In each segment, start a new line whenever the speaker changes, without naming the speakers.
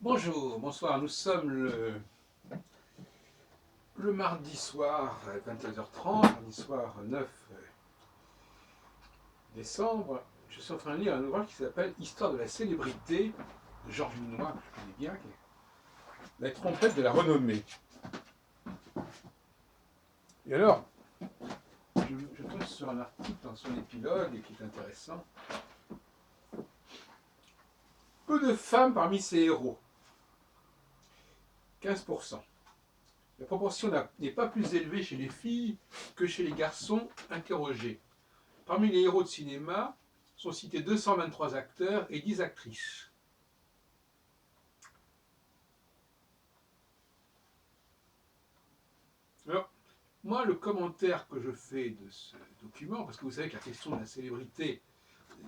Bonjour, bonsoir, nous sommes le mardi soir, 22h30, mardi soir 9 décembre. Je suis en train de lire un ouvrage qui s'appelle Histoire de la célébrité de Georges Minois, que je connais bien, qui est La trompette de la renommée. Et alors, je tombe sur un article dans son épilogue et qui est intéressant. Peu de femmes parmi ces héros, 15%. La proportion n'est pas plus élevée chez les filles que chez les garçons interrogés. Parmi les héros de cinéma sont cités 223 acteurs et 10 actrices. Alors, moi, le commentaire que je fais de ce document, parce que vous savez que la question de la célébrité,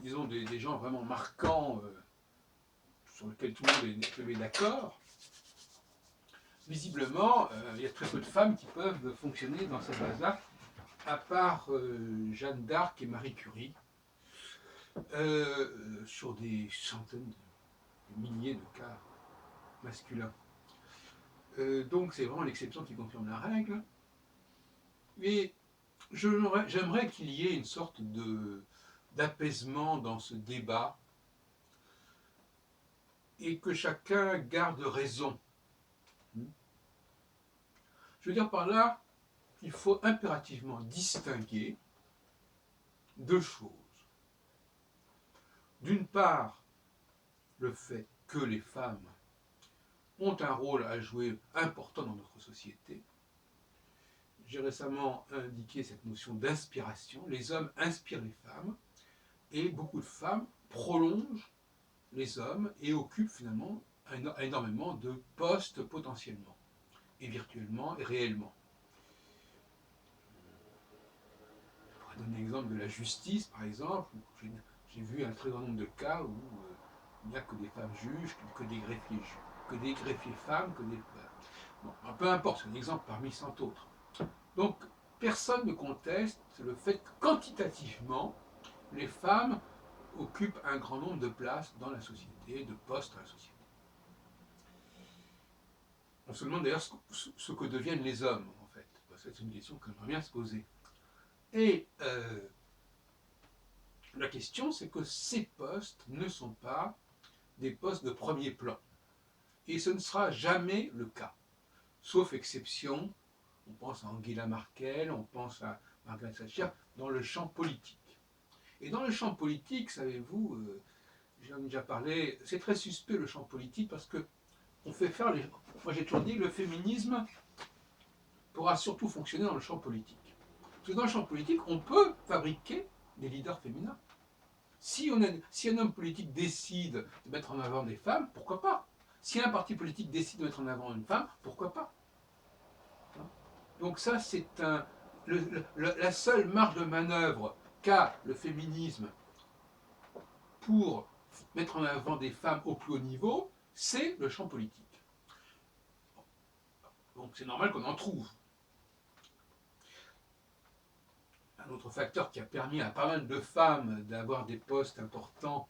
disons des gens vraiment marquants, sur lesquels tout le monde est d'accord, visiblement, il y a très peu de femmes qui peuvent fonctionner dans cette base-là, à part Jeanne d'Arc et Marie Curie, sur des centaines, des milliers de cas masculins. Donc c'est vraiment l'exception qui confirme la règle. Et j'aimerais qu'il y ait une sorte d'apaisement dans ce débat et que chacun garde raison. Je veux dire par là qu'il faut impérativement distinguer deux choses. D'une part, le fait que les femmes ont un rôle à jouer important dans notre société. J'ai récemment indiqué cette notion d'inspiration. Les hommes inspirent les femmes et beaucoup de femmes prolongent les hommes et occupent finalement énormément de postes potentiellement, et virtuellement et réellement. Je pourrais donner l'exemple de la justice, par exemple, où j'ai vu un très grand nombre de cas où il n'y a que des femmes juges, que des greffiers femmes, que des... Bon, peu importe, c'est un exemple parmi cent autres. Donc, personne ne conteste le fait que quantitativement, les femmes occupent un grand nombre de places dans la société, de postes dans la société. On se demande d'ailleurs ce que deviennent les hommes, en fait. C'est une question qu'on aimerait bien se poser. Et la question, c'est que ces postes ne sont pas des postes de premier plan. Et ce ne sera jamais le cas. Sauf exception, on pense à Angela Merkel, on pense à Margaret Thatcher, dans le champ politique. Et dans le champ politique, savez-vous, j'en ai déjà parlé, c'est très suspect le champ politique parce que on fait faire les... Moi j'ai toujours dit que le féminisme pourra surtout fonctionner dans le champ politique. Parce que dans le champ politique, on peut fabriquer des leaders féminins. Si un homme politique décide de mettre en avant des femmes, pourquoi pas? Si un parti politique décide de mettre en avant une femme, pourquoi pas? Donc ça, c'est la seule marge de manœuvre qu'a le féminisme pour mettre en avant des femmes au plus haut niveau, c'est le champ politique. Donc c'est normal qu'on en trouve. Un autre facteur qui a permis à pas mal de femmes d'avoir des postes importants,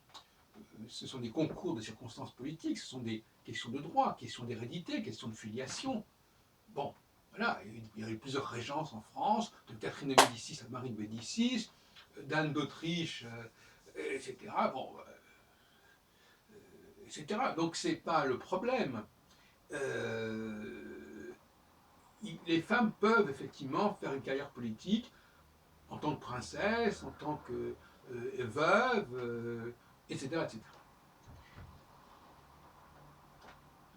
ce sont des concours de circonstances politiques, ce sont des questions de droit, questions d'hérédité, questions de filiation. Bon, voilà, il y a eu plusieurs régences en France, de Catherine de Médicis à Marie de Médicis, d'Anne d'Autriche, etc. Bon, etc. Donc c'est pas le problème. Les femmes peuvent effectivement faire une carrière politique en tant que princesse, en tant que veuve, etc., etc.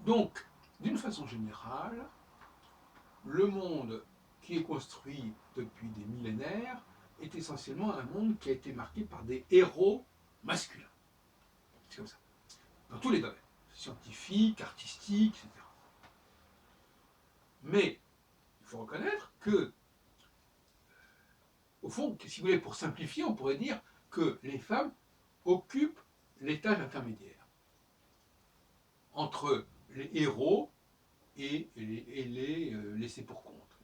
Donc, d'une façon générale, le monde qui est construit depuis des millénaires est essentiellement un monde qui a été marqué par des héros masculins. C'est comme ça. Dans tous les domaines, scientifiques, artistiques, etc. Mais il faut reconnaître que, au fond, si vous voulez, pour simplifier, on pourrait dire que les femmes occupent l'étage intermédiaire entre les héros et les laissés pour compte.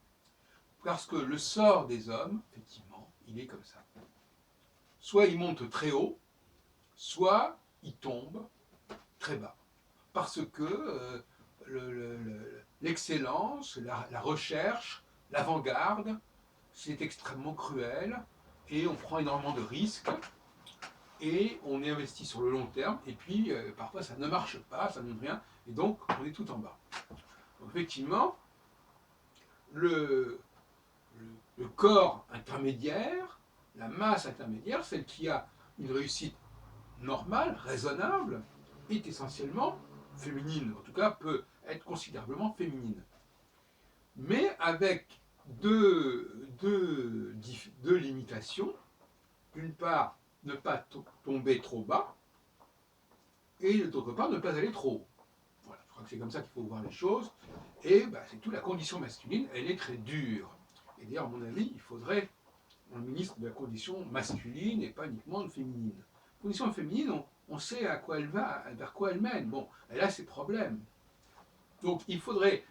Parce que le sort des hommes, effectivement, il est comme ça. Soit il monte très haut, soit il tombe très bas. parce que l'excellence, la recherche, l'avant-garde, c'est extrêmement cruel et on prend énormément de risques et on investit sur le long terme et puis parfois ça ne marche pas, ça ne donne rien et donc on est tout en bas. Donc effectivement, le, le corps intermédiaire, la masse intermédiaire, celle qui a une réussite normale, raisonnable, est essentiellement féminine, en tout cas peut être considérablement féminine. Mais avec deux limitations. D'une part, ne pas tomber trop bas, et d'autre part, ne pas aller trop haut. Voilà, je crois que c'est comme ça qu'il faut voir les choses. Et c'est tout, la condition masculine, elle est très dure. Et d'ailleurs, à mon avis, il faudrait un ministre de la condition masculine et pas uniquement de féminine. La condition féminine, on sait à quoi elle va, vers quoi elle mène. Bon, elle a ses problèmes. Donc il faudrait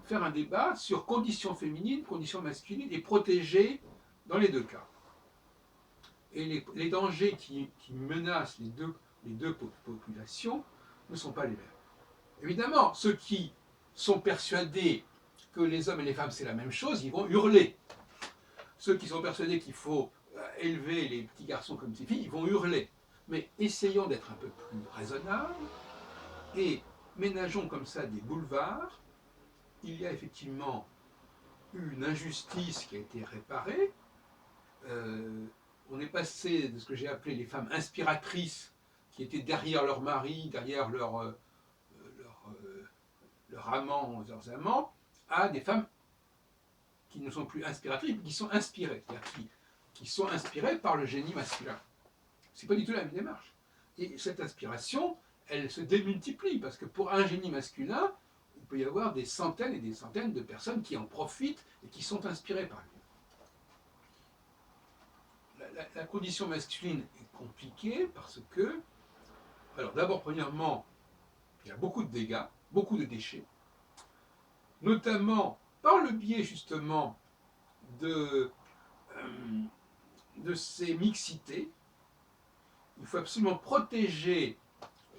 faire un débat sur condition féminine, condition masculine, et protéger dans les deux cas. Et les dangers qui menacent les deux populations ne sont pas les mêmes. Évidemment, ceux qui sont persuadés que les hommes et les femmes c'est la même chose, ils vont hurler. Ceux qui sont persuadés qu'il faut élever les petits garçons comme des filles, ils vont hurler. Mais essayons d'être un peu plus raisonnables et ménageons comme ça des boulevards. Il y a effectivement une injustice qui a été réparée. On est passé de ce que j'ai appelé les femmes inspiratrices, qui étaient derrière leur mari, derrière leurs amants, leurs amants, à des femmes qui ne sont plus inspiratrices, mais qui sont inspirées, c'est-à-dire qui sont inspirées par le génie masculin. C'est pas du tout la même démarche. Et cette inspiration, elle se démultiplie, parce que pour un génie masculin, il peut y avoir des centaines et des centaines de personnes qui en profitent et qui sont inspirées par lui. La condition masculine est compliquée parce que, alors d'abord, premièrement, il y a beaucoup de dégâts, beaucoup de déchets, notamment par le biais justement de ces mixités. Il faut absolument protéger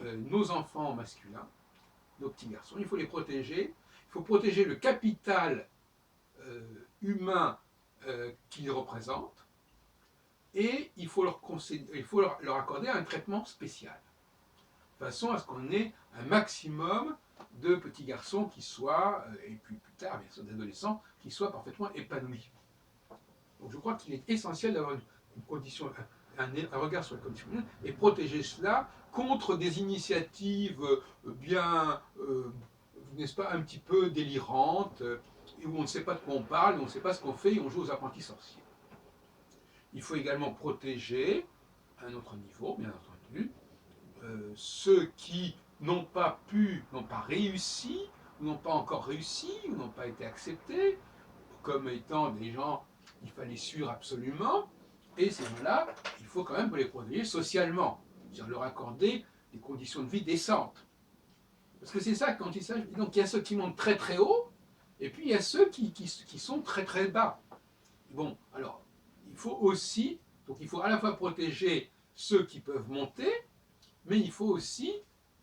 nos enfants masculins, nos petits garçons, il faut les protéger, il faut protéger le capital humain qu'ils représentent, et il faut leur accorder un traitement spécial, de façon à ce qu'on ait un maximum de petits garçons qui soient, et puis plus tard, bien sûr, d'adolescents, qui soient parfaitement épanouis. Donc je crois qu'il est essentiel d'avoir une condition, un regard sur la condition humaine et protéger cela contre des initiatives bien, n'est-ce pas, un petit peu délirantes, où on ne sait pas de quoi on parle, où on ne sait pas ce qu'on fait, et on joue aux apprentis sorciers. Il faut également protéger, à un autre niveau, bien entendu, ceux qui n'ont pas réussi, ou n'ont pas encore réussi, ou n'ont pas été acceptés, comme étant des gens qu'il fallait suivre absolument, et ces gens-là, il faut quand même les protéger socialement, c'est-à-dire leur accorder des conditions de vie décentes. Parce que c'est ça, quand il s'agit, donc il y a ceux qui montent très très haut, et puis il y a ceux qui sont très très bas. Bon, alors, il faut aussi, donc il faut à la fois protéger ceux qui peuvent monter, mais il faut aussi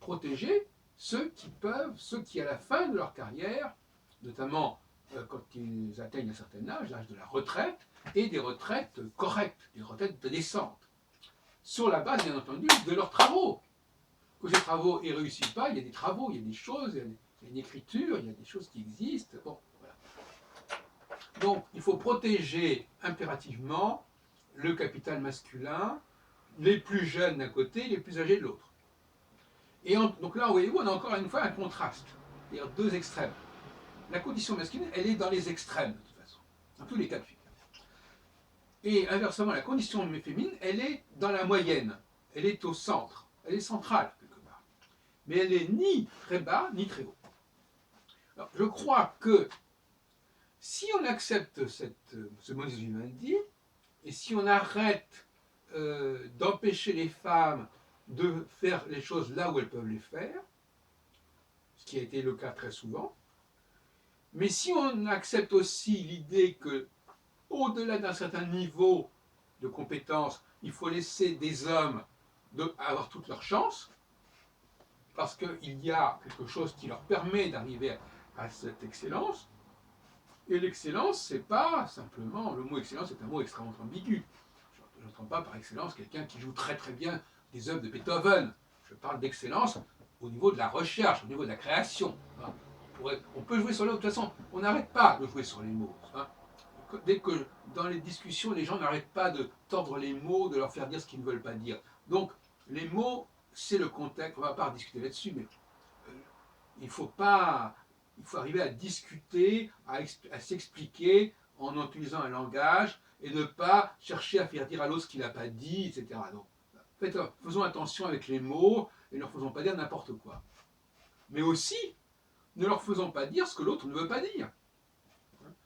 protéger ceux qui à la fin de leur carrière, notamment quand ils atteignent un certain âge, l'âge de la retraite, et des retraites correctes, des retraites décentes, sur la base, bien entendu, de leurs travaux. Que ces travaux ne réussissent pas, il y a des travaux, il y a des choses, il y a une écriture, il y a des choses qui existent. Bon, voilà. Donc, il faut protéger impérativement le capital masculin, les plus jeunes d'un côté, les plus âgés de l'autre. Et donc là, voyez-vous, on a encore une fois un contraste, c'est-à-dire deux extrêmes. La condition masculine, elle est dans les extrêmes, de toute façon, dans tous les cas de figure. Et inversement, la condition féminine, elle est dans la moyenne, elle est au centre, elle est centrale, quelque part. Mais elle n'est ni très bas, ni très haut. Alors, je crois que si on accepte ce modus vivendi, et si on arrête d'empêcher les femmes de faire les choses là où elles peuvent les faire, ce qui a été le cas très souvent, mais si on accepte aussi l'idée que, au-delà d'un certain niveau de compétence, il faut laisser des hommes avoir toutes leurs chances, parce qu'il y a quelque chose qui leur permet d'arriver à cette excellence. Et l'excellence, c'est pas simplement, le mot excellence est un mot extrêmement ambigu. Je n'entends pas par excellence quelqu'un qui joue très très bien des œuvres de Beethoven. Je parle d'excellence au niveau de la recherche, au niveau de la création. On peut jouer sur les mots, de toute façon, on n'arrête pas de jouer sur les mots. Dès que dans les discussions, les gens n'arrêtent pas de tordre les mots, de leur faire dire ce qu'ils ne veulent pas dire. Donc, les mots, c'est le contexte, on ne va pas discuter là-dessus, mais il faut arriver à discuter, à s'expliquer en utilisant un langage et ne pas chercher à faire dire à l'autre ce qu'il n'a pas dit, etc. Donc, faisons attention avec les mots et ne leur faisons pas dire n'importe quoi. Mais aussi, ne leur faisons pas dire ce que l'autre ne veut pas dire.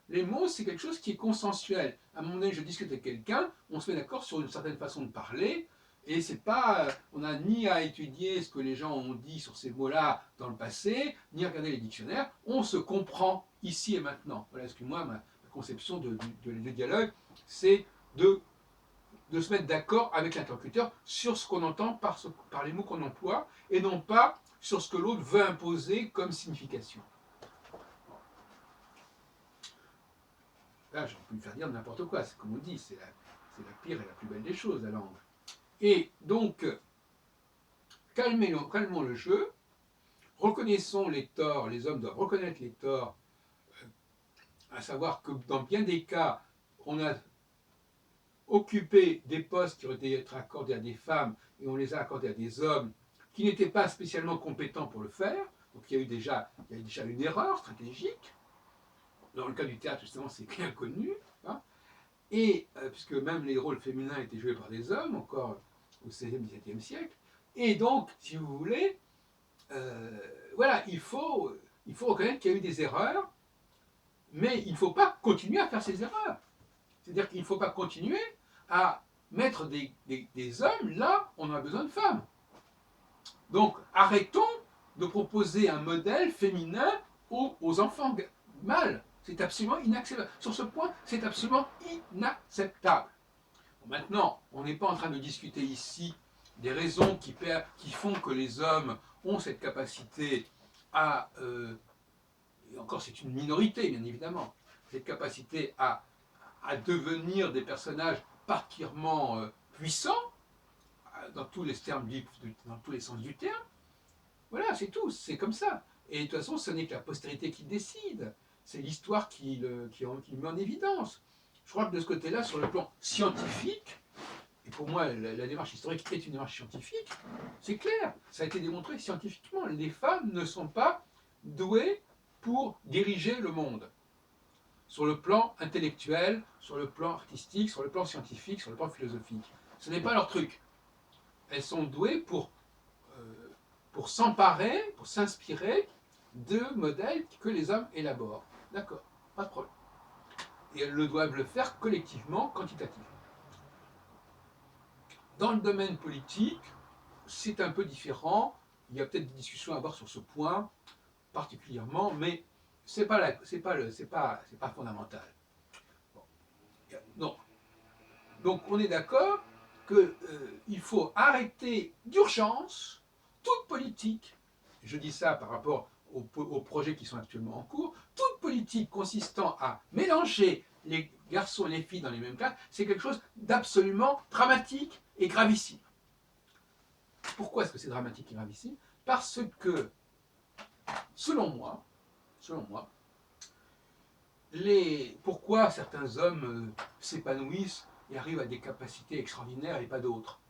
Les mots, c'est quelque chose qui est consensuel. À un moment donné, je discute avec quelqu'un, on se met d'accord sur une certaine façon de parler, et c'est pas, on n'a ni à étudier ce que les gens ont dit sur ces mots-là dans le passé, ni à regarder les dictionnaires, on se comprend ici et maintenant. Voilà, excuse-moi, ma conception de dialogue, c'est de se mettre d'accord avec l'interlocuteur sur ce qu'on entend par les mots qu'on emploie, et non pas sur ce que l'autre veut imposer comme signification. Là, j'aurais pu lui faire dire n'importe quoi, c'est comme on dit, c'est la pire et la plus belle des choses, la langue. Et donc, calmons le jeu, reconnaissons les torts, les hommes doivent reconnaître les torts, à savoir que dans bien des cas, on a occupé des postes qui auraient dû être accordés à des femmes et on les a accordés à des hommes qui n'étaient pas spécialement compétents pour le faire. Donc il y a déjà une erreur stratégique. Dans le cas du théâtre, justement, c'est bien connu. Hein. Et puisque même les rôles féminins étaient joués par des hommes, encore au XVIe, XVIIe siècle. Et donc, si vous voulez, voilà, il faut reconnaître qu'il y a eu des erreurs, mais il ne faut pas continuer à faire ces erreurs. C'est-à-dire qu'il ne faut pas continuer à mettre des hommes là où on a besoin de femmes. Donc, arrêtons de proposer un modèle féminin aux enfants mâles. C'est absolument inacceptable. Sur ce point, c'est absolument inacceptable. Bon, maintenant, on n'est pas en train de discuter ici des raisons qui font que les hommes ont cette capacité à, et encore c'est une minorité bien évidemment, cette capacité à devenir des personnages particulièrement puissants, dans tous les dans tous les sens du terme. Voilà, c'est tout, c'est comme ça. Et de toute façon, ce n'est que la postérité qui décide. C'est l'histoire qui le met en évidence. Je crois que de ce côté-là, sur le plan scientifique, et pour moi, la démarche historique est une démarche scientifique, c'est clair, ça a été démontré scientifiquement. Les femmes ne sont pas douées pour diriger le monde. Sur le plan intellectuel, sur le plan artistique, sur le plan scientifique, sur le plan philosophique. Ce n'est pas leur truc. Elles sont douées pour s'emparer, pour s'inspirer de modèles que les hommes élaborent. D'accord, pas de problème. Et elles doivent le faire collectivement, quantitativement. Dans le domaine politique, c'est un peu différent. Il y a peut-être des discussions à avoir sur ce point particulièrement, mais c'est pas fondamental. Bon. Non. Donc on est d'accord qu'il faut arrêter d'urgence toute politique. Je dis ça par rapport aux projets qui sont actuellement en cours. Toute politique consistant à mélanger les garçons et les filles dans les mêmes classes, c'est quelque chose d'absolument dramatique et gravissime. Pourquoi est-ce que c'est dramatique et gravissime? Parce que, selon moi, pourquoi certains hommes s'épanouissent et arrivent à des capacités extraordinaires et pas d'autres,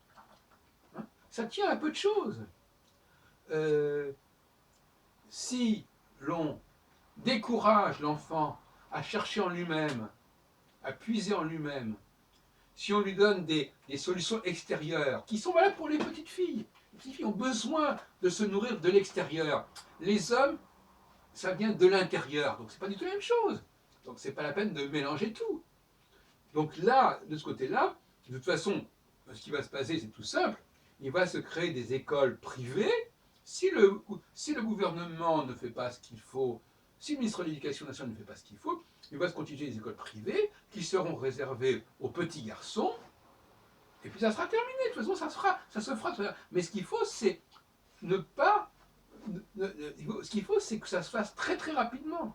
hein? Ça tient à peu de choses. Si l'on décourage l'enfant à chercher en lui-même, à puiser en lui-même, si on lui donne des solutions extérieures, qui sont valables pour les petites filles. Les petites filles ont besoin de se nourrir de l'extérieur. Les hommes, ça vient de l'intérieur, donc c'est pas du tout la même chose. Donc c'est pas la peine de mélanger tout. Donc là, de ce côté-là, de toute façon, ce qui va se passer, c'est tout simple. Il va se créer des écoles privées. Si le gouvernement ne fait pas ce qu'il faut, si le ministre de l'Éducation nationale ne fait pas ce qu'il faut, il va se constituer des écoles privées qui seront réservées aux petits garçons, et puis ça sera terminé. De toute façon, ça se fera. Mais ce qu'il faut, c'est ne pas Ce qu'il faut, c'est que ça se fasse très très rapidement.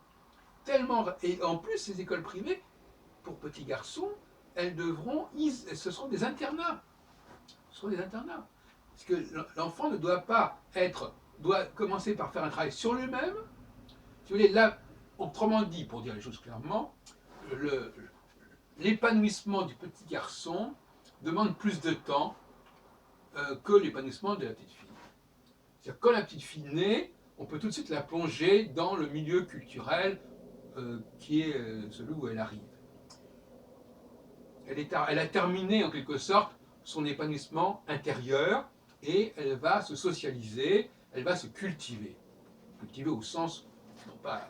Tellement, et en plus, ces écoles privées, pour petits garçons, ce seront des internats. Ce seront des internats. Parce que l'enfant ne doit pas doit commencer par faire un travail sur lui-même. Si vous voulez, là, autrement dit, pour dire les choses clairement, l'épanouissement du petit garçon demande plus de temps que l'épanouissement de la petite fille. C'est-à-dire quand la petite fille naît, on peut tout de suite la plonger dans le milieu culturel qui est celui où elle arrive. Elle a terminé en quelque sorte son épanouissement intérieur et elle va se socialiser, elle va se cultiver. Cultiver au sens, non pas,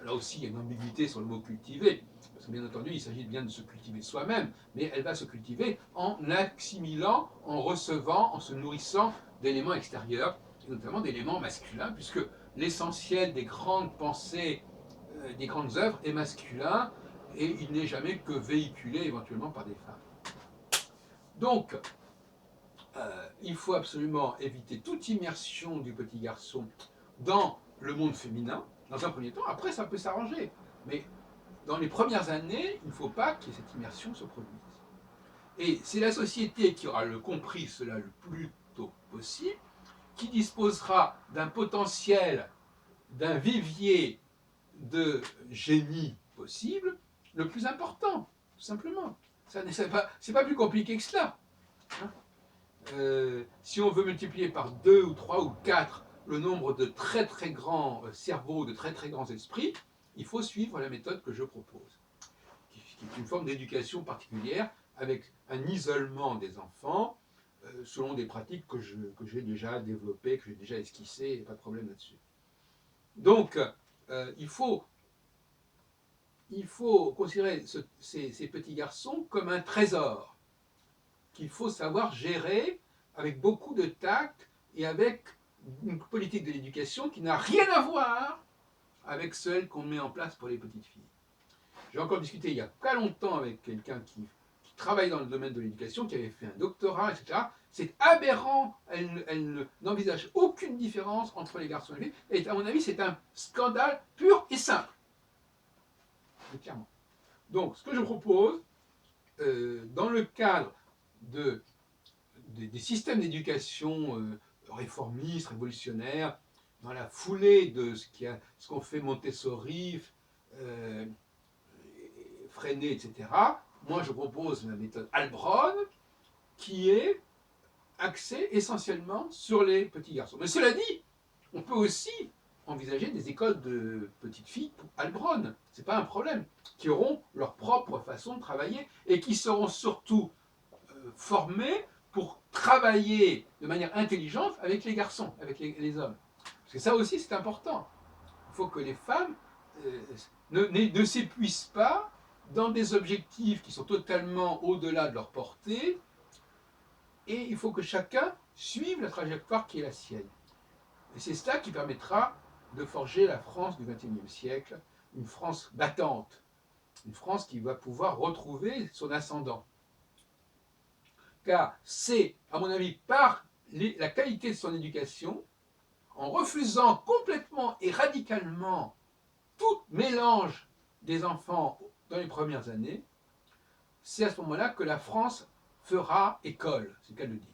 là aussi il y a une ambiguïté sur le mot cultiver, parce que bien entendu il s'agit bien de se cultiver soi-même, mais elle va se cultiver en assimilant, en recevant, en se nourrissant d'éléments extérieurs, et notamment d'éléments masculins, puisque l'essentiel des grandes pensées, des grandes œuvres est masculin, et il n'est jamais que véhiculé éventuellement par des femmes. Donc, il faut absolument éviter toute immersion du petit garçon dans le monde féminin, dans un premier temps. Après, ça peut s'arranger. Mais dans les premières années, il ne faut pas que cette immersion se produise. Et c'est la société qui aura compris cela le plus tôt possible, qui disposera d'un potentiel, d'un vivier de génie possible, le plus important, tout simplement. C'est pas plus compliqué que cela. Hein. Si on veut multiplier par 2 ou 3 ou 4 le nombre de très très grands cerveaux, de très très grands esprits, il faut suivre la méthode que je propose, qui est une forme d'éducation particulière avec un isolement des enfants selon des pratiques que j'ai déjà développées, que j'ai déjà esquissées, et pas de problème là-dessus. Donc, il faut considérer ces petits garçons comme un trésor qu'il faut savoir gérer avec beaucoup de tact et avec une politique de l'éducation qui n'a rien à voir avec celle qu'on met en place pour les petites filles. J'ai encore discuté il n'y a pas longtemps avec quelqu'un qui travaille dans le domaine de l'éducation, qui avait fait un doctorat, etc. C'est aberrant, elle n'envisage aucune différence entre les garçons et les filles, et à mon avis c'est un scandale pur et simple. Clairement. Donc ce que je propose, dans le cadre des systèmes d'éducation réformistes, révolutionnaires, dans la foulée de ce qu'ont fait Montessori, Freinet, etc., moi je propose la méthode Heilbronn, qui est axée essentiellement sur les petits garçons. Mais cela dit, on peut aussi envisager des écoles de petites filles pour Heilbronn, c'est pas un problème, qui auront leur propre façon de travailler et qui seront surtout formés pour travailler de manière intelligente avec les garçons, avec les hommes. Parce que ça aussi c'est important. Il faut que les femmes ne s'épuisent pas dans des objectifs qui sont totalement au-delà de leur portée, et il faut que chacun suive la trajectoire qui est la sienne. Et c'est cela qui permettra de forger la France du XXIe siècle, une France battante, une France qui va pouvoir retrouver son ascendant. Car c'est, à mon avis, par la qualité de son éducation, en refusant complètement et radicalement tout mélange des enfants dans les premières années, c'est à ce moment-là que la France fera école, c'est le cas de le dire.